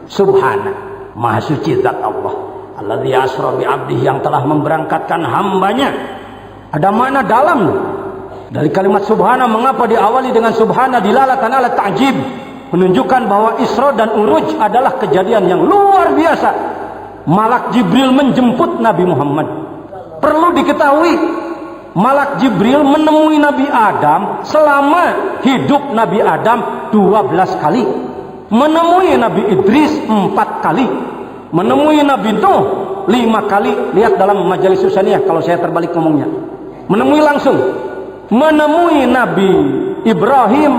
Subhana, maha suci zat Allah. Alladzi asra bi 'abdihi, yang telah memberangkatkan hambanya. Ada makna dalam dari kalimat subhana. Mengapa diawali dengan subhana? Dilalatan ala ta'jib, menunjukkan bahwa Isra dan Uruj adalah kejadian yang luar biasa. Malak Jibril menjemput Nabi Muhammad. Perlu diketahui, Malak Jibril menemui Nabi Adam selama hidup Nabi Adam 12 kali. Menemui Nabi Idris 4 kali. Menemui Nabi Nuh 5 kali. Lihat dalam Majalis Susaniyah kalau saya terbalik ngomongnya. Menemui langsung. Menemui Nabi Ibrahim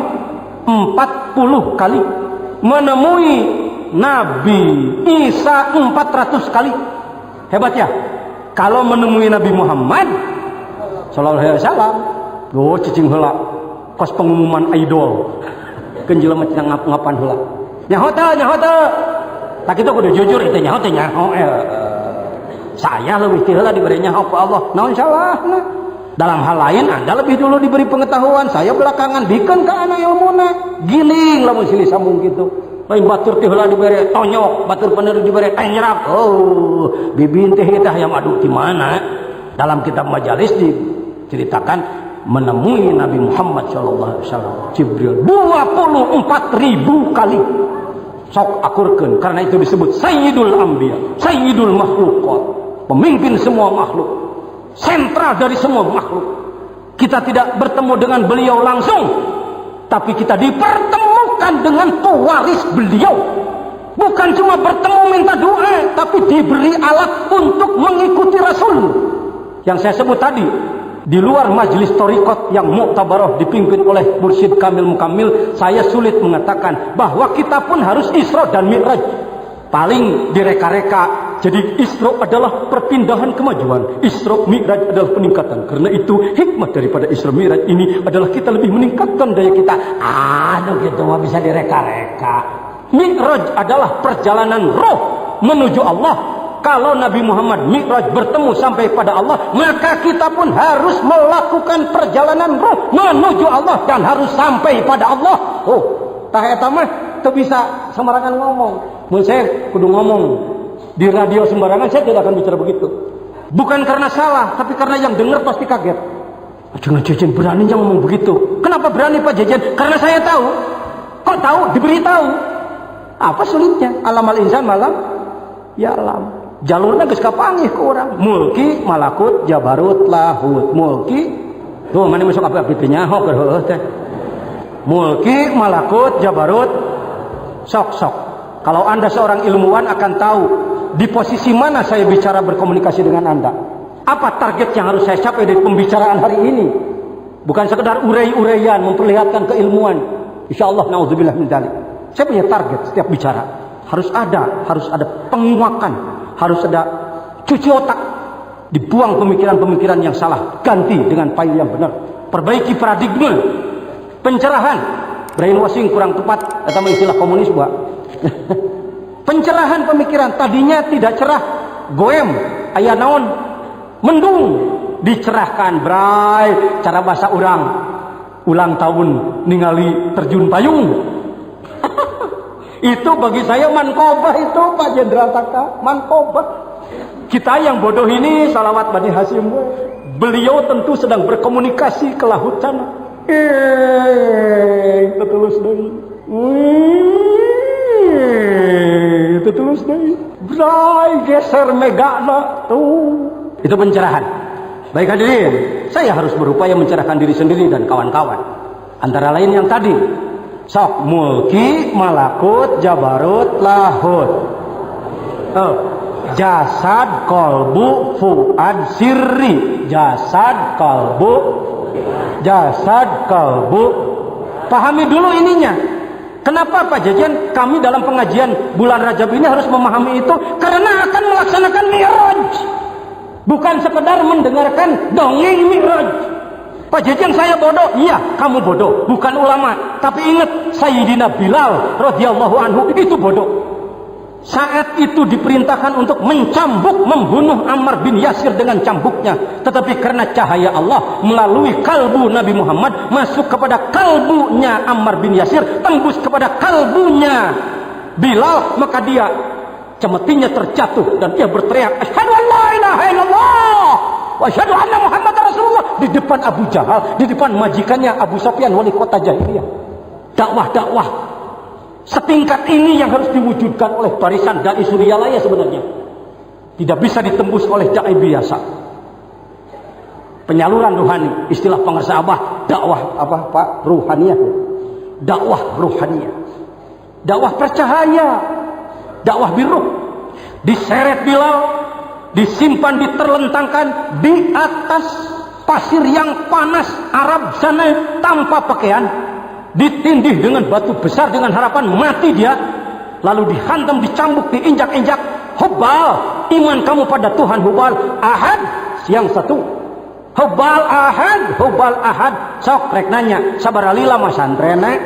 40 kali. Menemui Nabi Isa 400 kali. Hebat ya. Kalau menemui Nabi Muhammad sallallahu alaihi wasallam, go cicing heula kos pengumuman idol. Keun jelema cenah ngapan heula. Nyaho teu. Tak kitu kudu jujur itu nyaho teh nyaho. Saya lebih ti heula diberi nyaho ku Allah. Naon salahna? Dalam hal lain Anda lebih dulu diberi pengetahuan, saya belakangan bikeun ka anak ilmuna. Giling lamun silih sambung kitu. Lain batur teh heula diberi tonyok, batur peneru diberi enyrap. Oh, bibin teh tah yang adu di mana? Dalam kitab Majalis diceritakan menemui Nabi Muhammad sallallahu alaihi wasallam Jibril 24.000 kali. Sok akurkeun, karena itu disebut Sayyidul Anbiya, Sayyidul Makhluqat, pemimpin semua makhluk, sentral dari semua makhluk. Kita tidak bertemu dengan beliau langsung, tapi kita dipertemukan dengan pewaris beliau. Bukan cuma bertemu minta doa, tapi diberi alat untuk mengikuti Rasul. Yang saya sebut tadi, di luar majelis thariqat yang muktabarah dipimpin oleh Mursyid Kamil Mukamil, saya sulit mengatakan bahwa kita pun harus Isra dan Mi'raj. Paling direka-reka. Jadi Isra adalah perpindahan kemajuan, Isra Mi'raj adalah peningkatan. Karena itu hikmah daripada Isra Mi'raj ini adalah kita lebih meningkatkan daya kita. Aduh gitu mah bisa direka-reka. Mi'raj adalah perjalanan roh menuju Allah. Kalau Nabi Muhammad Mi'raj bertemu sampai pada Allah, maka kita pun harus melakukan perjalanan roh menuju Allah dan harus sampai pada Allah. Oh, tah eta mah teu bisa sembarangan ngomong. Mun saya kudu ngomong di radio sembarangan, saya tidak akan bicara begitu. Bukan karena salah, tapi karena yang dengar pasti kaget. Jangan Jejen berani yang ngomong begitu. Kenapa berani Pak Jejen? Karena saya tahu. Kok tahu? Diberitahu. Apa sulitnya? Alamal insan malam ya alam. Jalurnya geus kapanggih ke orang. Mulki, malakut, jabarut, lahut. Mulki, tuh mana masuk apa teh nyaho keur heueuh teh. Mulki, malakut, jabarut, sok. Kalau Anda seorang ilmuwan akan tahu di posisi mana saya bicara berkomunikasi dengan Anda. Apa target yang harus saya capai dari pembicaraan hari ini? Bukan sekedar urei-uraian memperlihatkan keilmuan. Insyaallah naudzubillah min dzalik. Saya punya target setiap bicara. Harus ada penguakan, harus ada cuci otak, dibuang pemikiran-pemikiran yang salah, ganti dengan payung yang benar, perbaiki paradigma, pencerahan, brainwashing kurang tepat, atau istilah komunis Pak. Pencerahan pemikiran, tadinya tidak cerah, goem, aya naon, mendung, dicerahkan, bray, cara bahasa orang, ulang tahun ningali terjun payung. Itu bagi saya mankobah itu Pak Jenderal Taka, mankobah. Kita yang bodoh ini salawat Bani Hasyim. Beliau tentu sedang berkomunikasi ke laut sana. Tetulus deui. Tetulus deui. Bray geser megana tuh. Itu pencerahan. Baik hadirin, saya harus berupaya mencerahkan diri sendiri dan kawan-kawan. Antara lain yang tadi, sok mulki, malakut, jabarut, lahut. Jasad, kolbu, fuad, sirri. Jasad, kolbu. Pahami dulu ininya. Kenapa Pak Jejen kami dalam pengajian bulan Rajab ini harus memahami itu? Karena akan melaksanakan Mi'raj. Bukan sekedar mendengarkan dongeng Mi'raj. Pak Jejen saya bodoh, iya kamu bodoh, bukan ulama. Tapi ingat Sayyidina Bilal radhiyallahu anhu itu bodoh. Saat itu diperintahkan untuk mencambuk, membunuh Ammar bin Yasir dengan cambuknya. Tetapi karena cahaya Allah melalui kalbu Nabi Muhammad masuk kepada kalbunya Ammar bin Yasir, tembus kepada kalbunya Bilal, maka dia cemetinya terjatuh dan dia berteriak, asyhadu an la ilaha illallah wa asyhadu anna Muhammadar Rasulullah, di depan Abu Jahal, di depan majikannya Abu Sufyan, wali kota jahiliyah. Dakwah setingkat ini yang harus diwujudkan oleh barisan dai Suryalaya sebenarnya. Tidak bisa ditembus oleh dai biasa. Penyaluran rohani, istilah pengarsa Abah, dakwah apa Pak? Ruhaniyah. Dakwah ruhaniyah. Dakwah percahaya, dakwah biru, diseret Bilal, disimpan, diterlentangkan di atas pasir yang panas Arab sana tanpa pakaian, ditindih dengan batu besar dengan harapan mati dia, lalu dihantam, dicambuk, diinjak-injak. Hubal, iman kamu pada Tuhan Hubal Ahad, yang satu. Hubal Ahad, sok rek nanya, sabaralila mas santrene.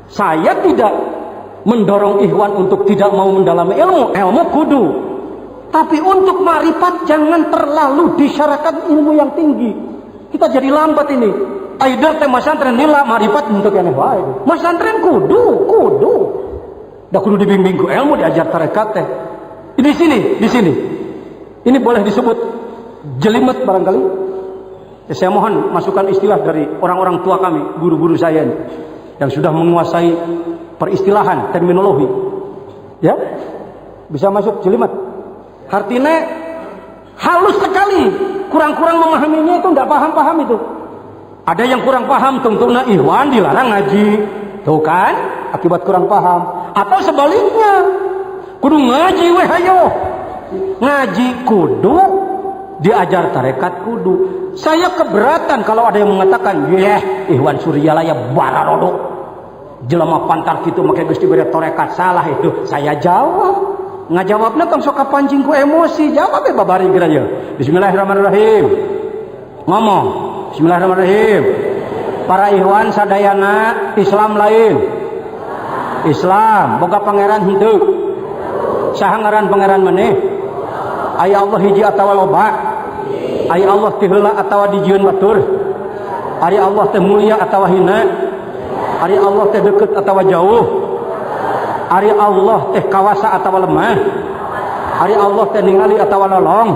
Saya tidak mendorong ikhwan untuk tidak mau mendalami ilmu kudu. Tapi untuk marifat jangan terlalu disyaratkan ilmu yang tinggi. Kita jadi lambat ini. Aidar teh masantren nila marifat untuk yang wae. Masantren kudu. Dah kudu dibimbing ku ilmu, diajar tarekat teh. Di sini. Ini boleh disebut jelimet barangkali. Ya, saya mohon masukan istilah dari orang-orang tua kami, guru-guru saya ini, yang sudah menguasai peristilahan, terminologi. Ya, bisa masuk jelimet. Artinya halus sekali, kurang-kurang memahaminya itu, tidak paham itu. Ada yang kurang paham, tentunya ikhwan dilarang ngaji, tuh kan? Akibat kurang paham. Atau sebaliknya, kudu ngaji weh hayo, ngaji kudu, diajar tarekat kudu. Saya keberatan kalau ada yang mengatakan, ikhwan Suryalaya bararodo, jelema pantar gitu make Gusti bere torekat, salah itu. Saya jawab. Ngajawabna tong sok kapancing ku emosi, jawab be babari geraya. Bismillahirrahmanirrahim. Ngomong, bismillahirrahmanirrahim. Para ikhwan sadayana Islam lain. Islam boga pangeran henteu. Saha ngaran pangeran maneh? Aya Allah hiji atawa loba? Aya Allah teh heula atawa dijieun batur? Ari Allah teh mulia atawa hina? Ari Allah teh deket atawa jauh? Ari Allah teh kawasa atawa lemah? Ari Allah teh ningali atawa lolong?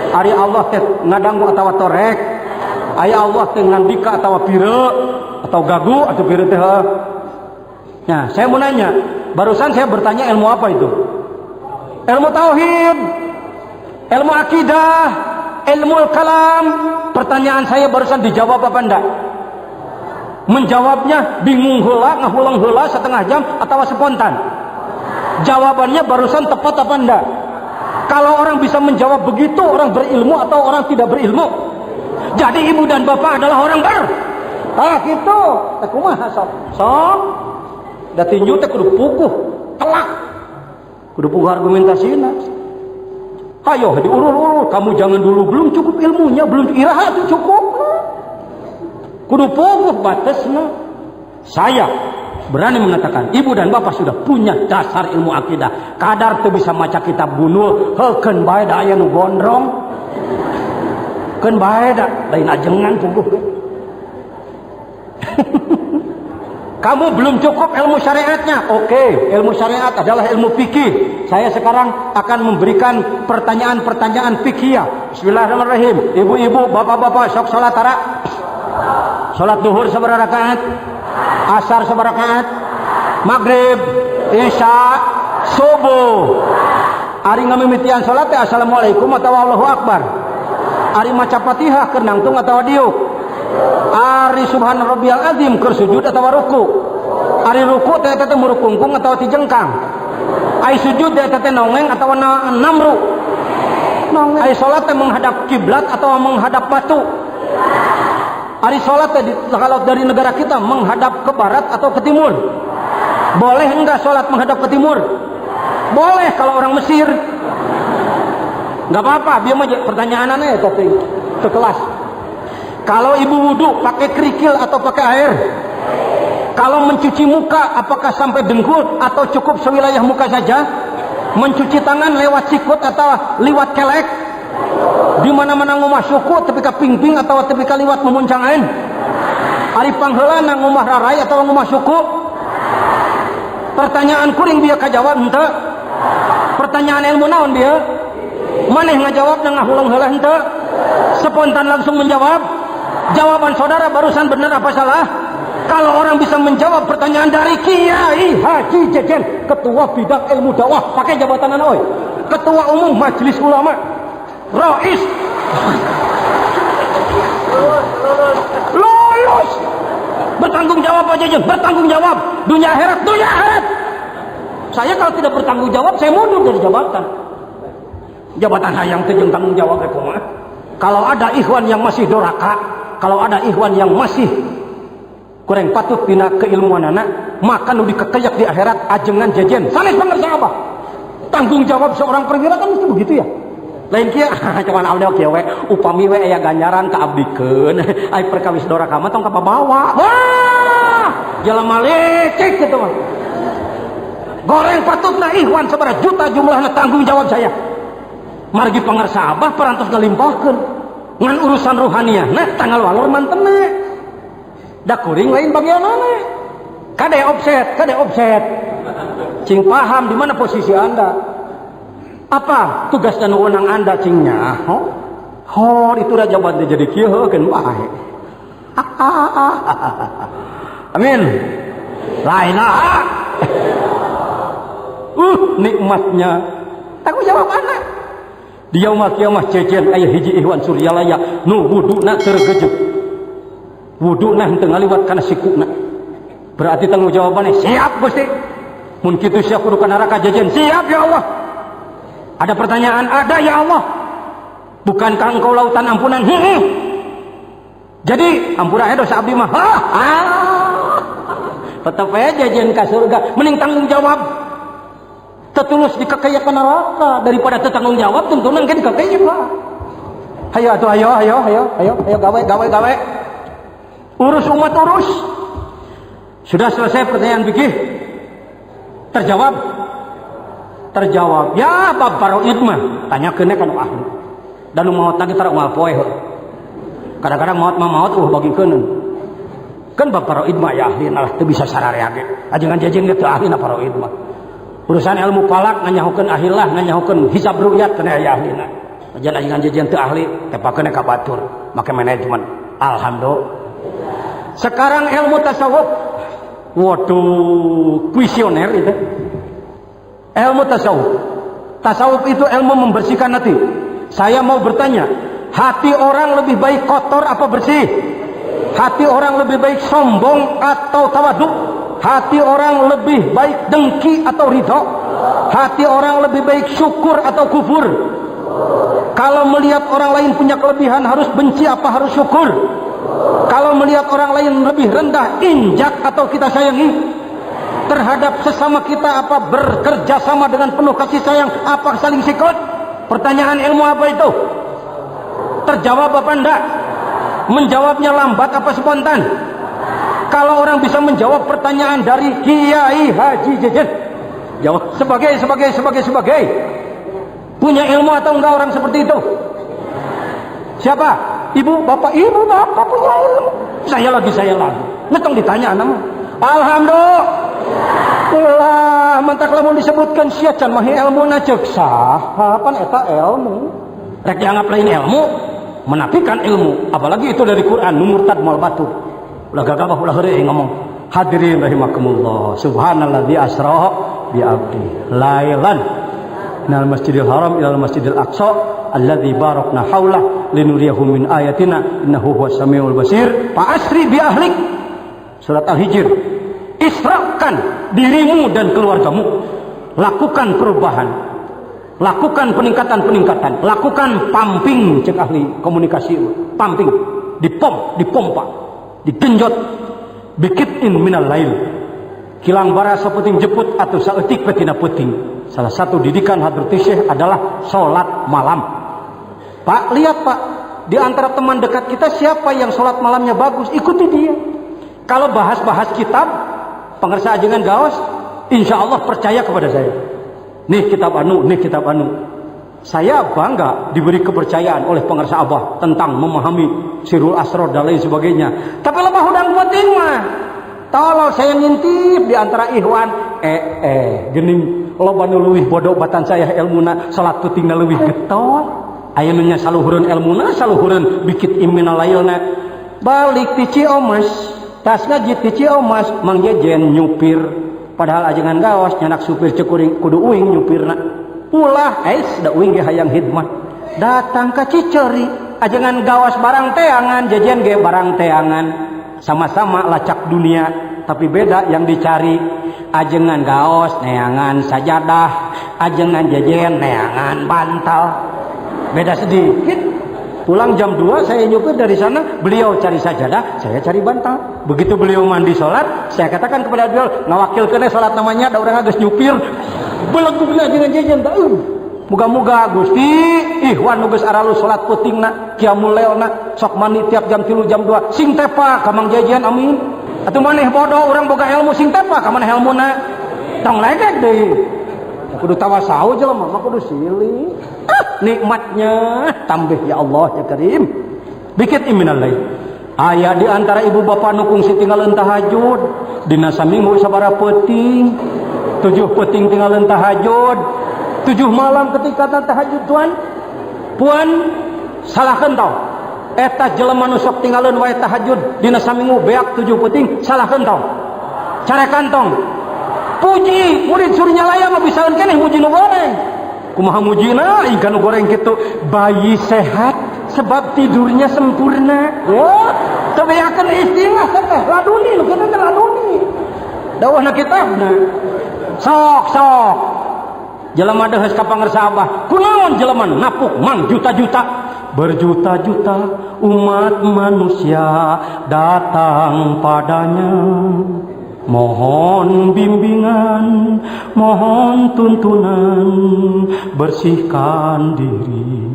Ari Allah teh ngadanggu atawa torek? Ari Allah teh ngandika atawa pire? Atau gagu atau pire teh? Nah, saya mau nanya, barusan saya bertanya ilmu apa itu? Ilmu tauhid, ilmu akidah, ilmu kalam. Pertanyaan saya barusan dijawab apa enggak? Menjawabnya bingung heula, ngahulang heula setengah jam atau spontan? Jawabannya barusan tepat apa enggak? Kalau orang bisa menjawab begitu, orang berilmu atau orang tidak berilmu? Jadi ibu dan bapak adalah orang gitu. Tak kumaha sok. Da tinju teh kudu puguh, telak. Kudu puguh argumentasina. Hayo diurul-urul, kamu jangan dulu, belum cukup ilmunya, belum iraha itu cukup. Kudu puguh batasna. Saya berani mengatakan, ibu dan bapak sudah punya dasar ilmu akidah. Kadar teu bisa maca kitab gunul, heukeun bae da aya nu gondrong. Keun bae da lain ajengan puguh. Kamu belum cukup ilmu syariatnya. Oke, ilmu syariat adalah ilmu fikih. Saya sekarang akan memberikan pertanyaan-pertanyaan fikih. Bismillahirrahmanirrahim. Ibu-ibu, bapak-bapak, sok salat tara. Salat duhur sabaraha rakaat? Asar sabaraha rakaat? Maghrib, Isya, subuh. Ari ngamimitian salat teh assalamualaikum atau Allahu akbar? Ari maca Fatihah keur nangtung atawa diuk? Ari subhana rabbiyal azim keur sujud atawa ruku? Ari ruku teh teh murukungkung atawa tijengkang? Ai sujud teh teh nongeng atawa namru? Ai salat teh menghadap kiblat atau menghadap batu? Ari salat teh kalau dari negara kita menghadap ke barat atau ke timur? Boleh enggak salat menghadap ke timur? Boleh kalau orang Mesir. Enggak apa-apa, biar aja pertanyaannya tapi sekelas. Kalau ibu wudu pakai kerikil atau pakai air? Kalau mencuci muka apakah sampai dengkul atau cukup sewilayah muka saja? Mencuci tangan lewat sikut atau liwat kelek? Di mana-mana ngumah suku tepi ka pingping atau tepi ka liwat memuncangan? Ari pangheula nang ngumah rarai atau ngumah suku? Pertanyaan kuring dia kajawab henteu. Pertanyaan ilmu naon dia? Maneh ngajawab dengan hulang heula henteu? Spontan langsung menjawab. Jawaban saudara barusan benar apa salah? Kalau orang bisa menjawab pertanyaan dari Kiai Haji Jejen, Ketua Bidang Ilmu Dakwah, pakai jabatan oi. Ketua Umum Majelis Ulama, Rais. Lulus. Bertanggung jawab aja Jejen, bertanggung jawab. Dunia akhirat, dunia akhirat. Saya kalau tidak bertanggung jawab, saya mundur dari jabatan. Jabatan hayang teh jeung tanggung jawab kumaha. Kalau ada ikhwan yang masih doraka, kalau ada ikhwan yang masih kurang patut dina keilmuanana, maka nu dikekeyak di akhirat ajengan Jejen. Sanes pangersa Abah. Tanggung jawab seorang perwira kan mesti begitu ya. Lain kieu cuman awal kieu we upami we aya ganjaran kaabdikeun. Ai perkawis doraka mah tong kabawa. Wah! Jelema lecek kitu mah. Goreng patutna ikhwan sabaraha juta jumlahna tanggung jawab saya. Margi pangarsa Abah parantos ngalimpahkeun. Ngan urusan rohaniahna tanggal walor mantena. Da kuring lain bagianana. Kade offset. Cing paham di mana posisi Anda. Apa tugas dan wewenang Anda cingnya? Itu udah jawaban jadi kieu heukeun bae. Amin. La ilaha. Nikmatnya. Tanggung jawab anak. Di yaumul kiamah Jejen aya hiji ihwan Suryalaya nu wuduna tergejep. Wuduna henteu ngaliwat kana sikuna. Berarti tanggung jawabannya siap Gusti. Mun kitu sia kudu ka neraka Jejen. Siap ya Allah. Ada pertanyaan? Ada ya Allah. Bukankah engkau lautan ampunan? Jadi ampura dosa abdi mah. Tetep aja Jejen ka surga. Mending tanggung jawab. Tetulus dikekeyak ke neraka daripada tetanggung jawab tuntunan kan dikekeyak lah. Ayo gawe. Urus umat urus. Sudah selesai pertanyaan fikih? Terjawab. Ya bab faraid mah tanyakeun kana ahli. Dan maot lagi tara moal poe. Kadang-kadang maot bagikeun. Kan bab faraid mah ya ahli lah teu bisa sararea ge. Ajengan Jejen teu ahli na faraid mah. Urusan ilmu falak nganyahukeun ahillah, nganyahukeun hisab ru'yat kana aya ahlina. Ajengan Jejen teu ahli, tepakeun ka batur, make manajemen. Alhamdulillah. Sekarang ilmu tasawuf. Waduh, kuisioner itu. Ilmu tasawuf. Tasawuf itu ilmu membersihkan hati. Saya mau bertanya, hati orang lebih baik kotor apa bersih? Hati orang lebih baik sombong atau tawaduk? Hati orang lebih baik dengki atau ridho? Hati orang lebih baik syukur atau kufur? Kalau melihat orang lain punya kelebihan harus benci apa harus syukur? Kalau melihat orang lain lebih rendah, injak atau kita sayangi? Terhadap sesama kita apa bekerja sama dengan penuh kasih sayang, apa saling sikut? Pertanyaan ilmu apa itu? Terjawab apa enggak? Menjawabnya lambat apa spontan? Kalau orang bisa menjawab pertanyaan dari Kiai Haji Jejen, jawab sebagai punya ilmu atau enggak orang seperti itu? Siapa? Ibu, bapak punya ilmu. Saya lagi. Ngetong ditanya nama. Alhamdulillah, mantak lamun disebutkan sia can mah ilmuna ceuk saha pan eta ilmu. Rek dianggap lain ilmu, menafikan ilmu, apalagi itu dari Quran, murtad mal batu. Ulah gagabah ulah heureuy ngomong. Hadirin rahimakumullah. Subhanalladzi asra bi abdi lailan minal masjidil haram ilal masjidil aqsa alladzi barakna haulah linuriyahu min ayatina innahu huwas samiul basir. Fa asri bi ahlik. Surat Al-Hijr. Israkan dirimu dan keluargamu. Lakukan perubahan. Lakukan peningkatan. Lakukan pumping, cek ahli komunikasi. Pumping. Dipompa. Digenjot. Bikitin minal lail. Kilang bara saputing jeput atau saeutik petina peuting. Salah satu didikan Hadrati Syekh adalah sholat malam. Pak, lihat Pak. Di antara teman dekat kita siapa yang sholat malamnya bagus? Ikuti dia. Kalau bahas kitab, pengersa ajengan gaos, insya Allah percaya kepada saya. Nih kitab anu. Saya bangga diberi kepercayaan oleh pengersa Abah tentang memahami Sirul Asrar dan lain sebagainya. Tapi lebah udang buating mah. Tolong saya ngintip di antara ikhwan Gening loba nu leuwih bodoh batan saya ilmuna salat peutingna leuwih getol. Aya nu nya saluhureun ilmuna saluhureun bikit imina lailna. Balik ti Ciomas, tas ngajit ti Ciomas, Mang Jejen nyupir. Padahal ajengan gaos nyanak supir cekuring kudu uing nyupirna. Ulah da uing ge hayang hidmat. Datang ka Ciceri, ajengan gawas barang teangan, Jejen ge barang teangan. Sama-sama lacak dunia, tapi beda yang dicari. Ajengan gaos neangan sajadah, ajengan Jejen neangan bantal. Beda sedikit. Pulang jam 2 saya nyupir dari sana, beliau cari sajadah, saya cari bantal. Begitu beliau mandi sholat, saya katakan kepada beliau, ngawakilkeun sholat namanya, ada orang geus nyupir. Belegugna ajengan Jejen muga-muga Gusti Ihwan nu geus aralu salat peutingna qiyamul lailna sok mandi tiap jam 3 jam 2 sing tepa ka Mang Jejen amin. Atuh maneh bodoh urang boga ilmu sing tepa ka maneh ilmuna tong legek deui. Kudu tawasau jelema mah kudu silih. Nikmatnya tambah ya Allah ya Karim. Bikit iminal lail. Aya di antara ibu bapa nu kungsi tinggalin tahajud dina saminggu sabaraha peuting? 7 peuting tinggalin tahajud. 7 malam ketika tahajud tuan puan salahkeun tau eta jelema nu sok tinggalin wae tahajud dina saminggu beak 7 peuting salahkeun tau carekan tong puji murid suri nyalaya mah bisaeun keneh muji nu goreng kumaha mujina ikan nu goreng kitu bayi sehat sebab tidurnya sempurna tebeakeun istilah teh laduni nu kitu teh laduni dawuhna kitabna sok jelema deus ka pangarsa Abah kunaon jelema napuk mang juta-juta berjuta-juta umat manusia datang padanya mohon bimbingan mohon tuntunan bersihkan diri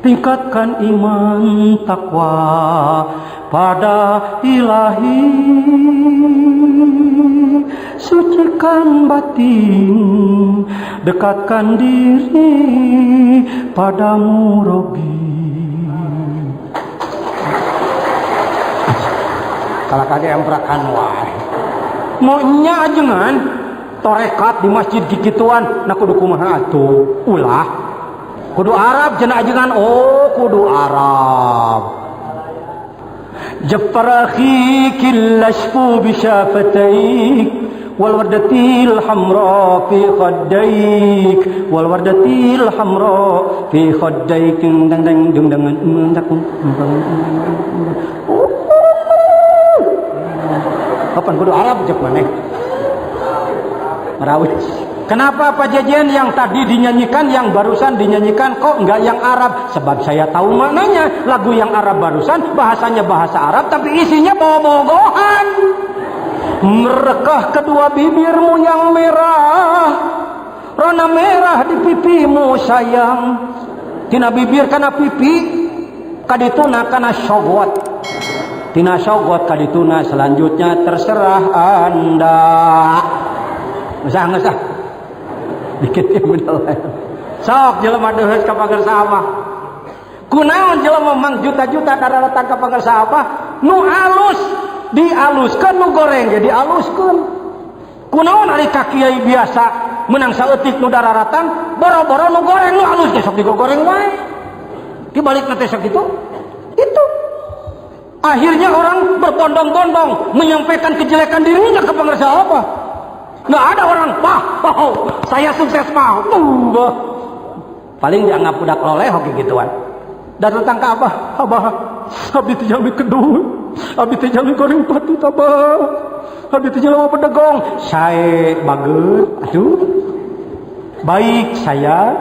tingkatkan iman takwa pada Ilahi sucikan batin dekatkan diri padamu Robbi. Kalau kage emprakan wae mau nya ajengan torekat di masjid kikituan na kudu kumaha atuh ulah kudu Arab cenah ajengan kudu Arab. Jafarahi killashfu bishafatayk wal wardatil hamra fi khaddayk wal wardatil hamra fi khaddayk dang dang dung dang kapan kudu Arab jek maneh marawis. Kenapa Pak Jejen yang tadi dinyanyikan, yang barusan dinyanyikan kok enggak yang Arab? Sebab saya tahu maknanya. Lagu yang Arab barusan bahasanya bahasa Arab tapi isinya bobogohan. Merekah kedua bibirmu yang merah, rona merah di pipimu sayang. Tina bibir kana pipi, kadituna kana syogwat. Tina syogwat kadituna selanjutnya terserah Anda. Ngesah dikit yang bener sok jelema deus ka pangarsa Abah kunaon jelema mang juta-juta daratang ka pangarsa Abah nu alus dialuskeun nu goreng ge dialuskeun kunaon ari ka kiai biasa menang saeutik nu daratang boro-boro nu goreng nu alus ge sok digoreng wae dibalikna teh sakitu itu akhirnya orang berbondong-bondong menyampaikan kejelekan dirinya ke pangarsa Abah. Nggak ada orang, saya sukses mah, paling dianggap budak loleh hoki gituan. Dan tentang ke Abah, abdi teh jalmi kedul, abdi teh jalmi goreng patut Abah, abdi teh jalmi pedegong, saya bagus, aduh, baik saya,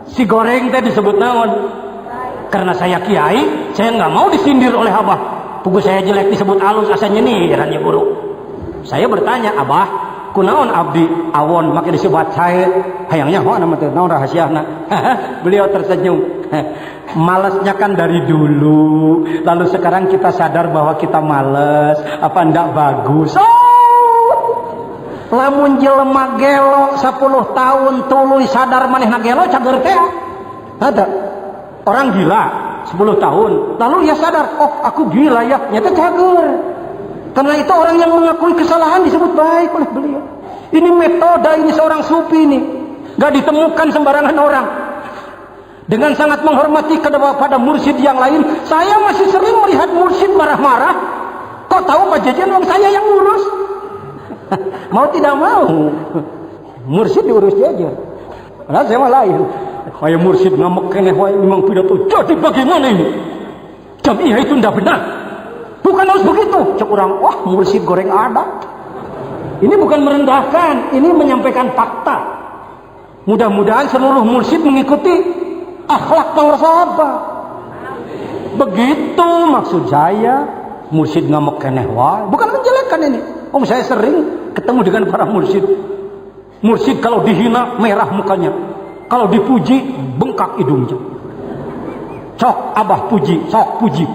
si goreng teh disebut naon, karena saya kiai, saya nggak mau disindir oleh Abah, pugu saya jelek disebut alus asalnya nih, jalannya buruk. Saya bertanya Abah. Kunaon abdi awon make disebut sae hayangnya nama teh naon rahasiana. Beliau tersenyum. Malasnya kan dari dulu, lalu sekarang kita sadar bahwa kita malas, apa ndak bagus. Lamun jelema gelo 10 tahun tuluy sadar manehna gelo cager teh. Ada orang gila 10 tahun, lalu ia sadar, aku gila ya, nyata cager. Karena itu orang yang mengakui kesalahan disebut baik oleh beliau. Ini metode ini seorang sufi ini. Gak ditemukan sembarangan orang. Dengan sangat menghormati kepada mursyid yang lain, saya masih sering melihat mursyid marah-marah. Kok tahu Pak Jajan wong saya yang ngurus? Mau tidak mau, mursyid diurus Jajan. Padahal saya mah lain. Kayak mursyid ngamuk keneh wae memang pidato. Jadi bagaimana ini? Jamiah itu tidak benar. Bukan harus begitu. Cek orang, wah mursyid goreng ada. Ini bukan merendahkan, ini menyampaikan fakta. Mudah-mudahan seluruh mursyid mengikuti akhlak para sahabat. Begitu maksud saya. Mursyid ngamuk keneh wae. Bukan menjelekkan ini. Saya sering ketemu dengan para mursyid. Mursyid kalau dihina merah mukanya. Kalau dipuji bengkak hidungnya. Sok abah puji, sok puji.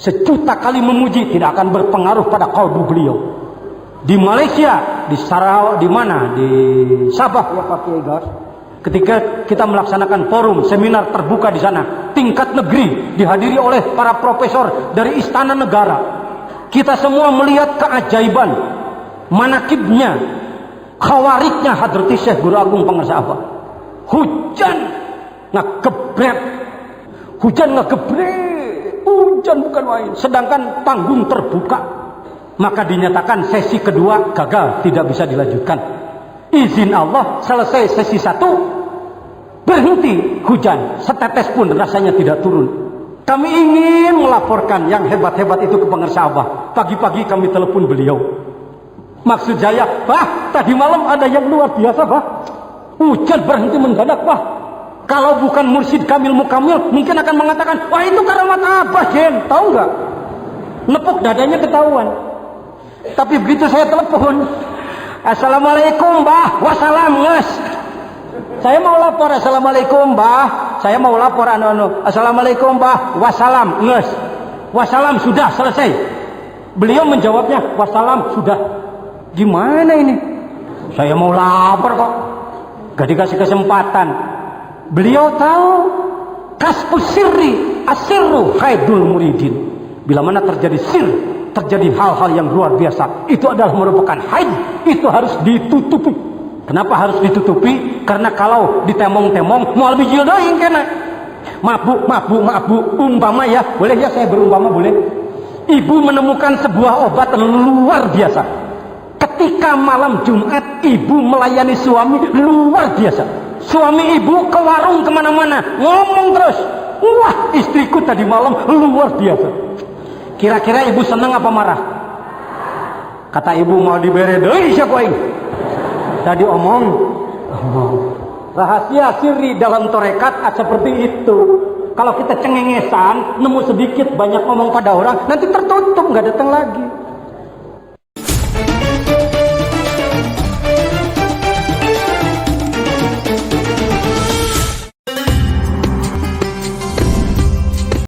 Sejuta kali memuji tidak akan berpengaruh pada kalbu beliau. Di Malaysia, di Sarawak, di mana? Di Sabah ya Pak Kiai Gas. Ketika kita melaksanakan forum seminar terbuka di sana, tingkat negeri, dihadiri oleh para profesor dari istana negara. Kita semua melihat keajaiban, manakibnya, khawariknya Hadrati Syekh Guru Agung Pangersabah. Hujan ngegebret, hujan bukan main. Sedangkan panggung terbuka, maka dinyatakan sesi kedua gagal, tidak bisa dilanjutkan. Izin Allah, selesai sesi 1, berhenti hujan, setetes pun rasanya tidak turun. Kami ingin melaporkan yang hebat-hebat itu ke Pangersabah. Pagi-pagi kami telepon beliau. Maksud saya, Pak, tadi malam ada yang luar biasa, Pak. Hujan berhenti mendadak, Pak. Kalau bukan mursyid Kamil Mukamil, mungkin akan mengatakan, wah itu karamat apa, Jen? Tahu nggak? Nepuk dadanya ketahuan. Tapi begitu saya telepon, Assalamualaikum, Mbah. Wassalam, nges. Saya mau lapor, Assalamualaikum, Mbah. Saya mau lapor, Assalamualaikum, Mbah. Wassalam, nges. Wassalam, sudah selesai. Beliau menjawabnya, wassalam, sudah. Gimana ini? Saya mau lapor kok. Gak dikasih kesempatan. Beliau tahu kasfus sirri, asirru khaidul muridin. Bila mana terjadi sir, terjadi hal-hal yang luar biasa, itu adalah merupakan haid, itu harus ditutupi. Kenapa harus ditutupi? Karena kalau ditemong-temong moal bijil deui kena. Mabuk, umpama ya, boleh ya saya berumpama boleh. Ibu menemukan sebuah obat luar biasa. Ketika malam Jumat, ibu melayani suami luar biasa. Suami ibu ke warung kemana-mana, ngomong terus, wah istriku tadi malam luar biasa. Kira-kira ibu senang apa marah? Kata ibu mau dibere deui sia ku aing. Tadi omong. Rahasia sirri dalam torekat seperti itu. Kalau kita cengengesan, nemu sedikit banyak ngomong pada orang, nanti tertutup, nggak datang lagi.